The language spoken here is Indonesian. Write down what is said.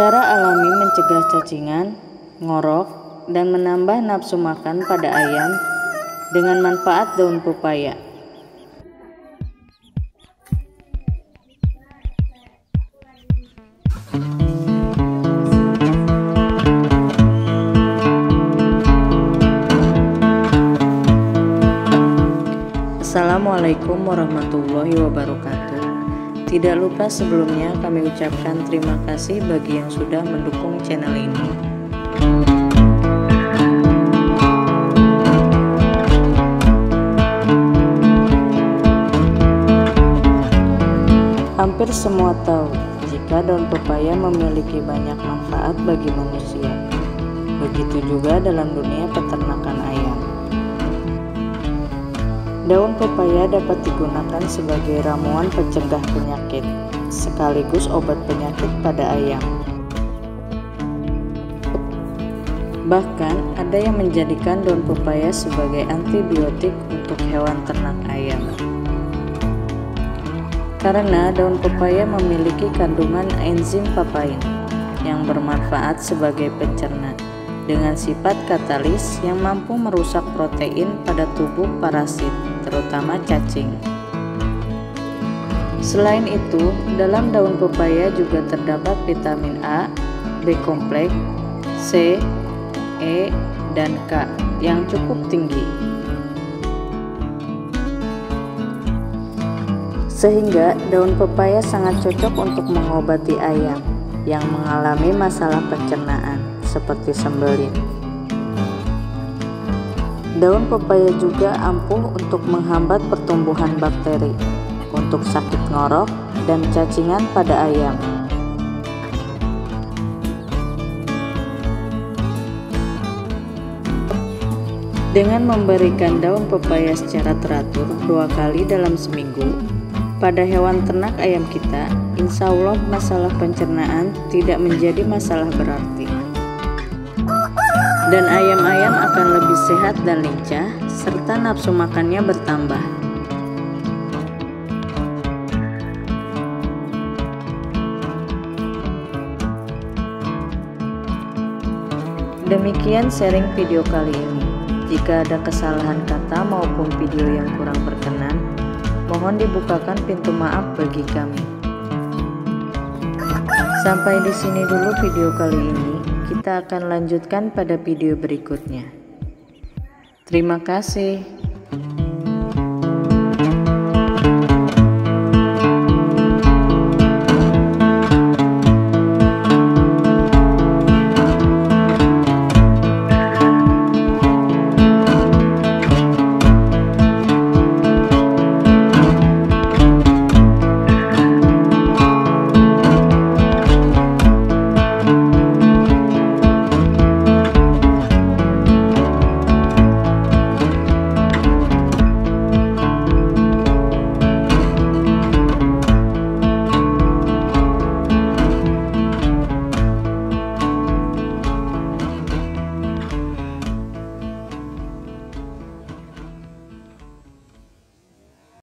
Secara alami mencegah cacingan, ngorok, dan menambah nafsu makan pada ayam dengan manfaat daun pepaya. Assalamualaikum warahmatullahi wabarakatuh. Tidak lupa sebelumnya kami ucapkan terima kasih bagi yang sudah mendukung channel ini. Hampir semua tahu jika daun pepaya memiliki banyak manfaat bagi manusia. Begitu juga dalam dunia peternakan ayam. Daun pepaya dapat digunakan sebagai ramuan pencegah penyakit, sekaligus obat penyakit pada ayam. Bahkan ada yang menjadikan daun pepaya sebagai antibiotik untuk hewan ternak ayam. Karena daun pepaya memiliki kandungan enzim papain yang bermanfaat sebagai pencerna, dengan sifat katalis yang mampu merusak protein pada tubuh parasit, terutama cacing. Selain itu, dalam daun pepaya juga terdapat vitamin A, B kompleks, C, E, dan K yang cukup tinggi. Sehingga daun pepaya sangat cocok untuk mengobati ayam yang mengalami masalah pencernaan seperti sembelit. Daun pepaya juga ampuh untuk menghambat pertumbuhan bakteri, untuk sakit ngorok dan cacingan pada ayam. Dengan memberikan daun pepaya secara teratur 2 kali dalam seminggu, pada hewan ternak ayam kita, insya Allah masalah pencernaan tidak menjadi masalah berarti. Dan ayam-ayam akan lebih sehat dan lincah, serta nafsu makannya bertambah. Demikian sharing video kali ini. Jika ada kesalahan kata maupun video yang kurang berkenan, mohon dibukakan pintu maaf bagi kami. Sampai di sini dulu video kali ini. Kita akan lanjutkan pada video berikutnya. Terima kasih.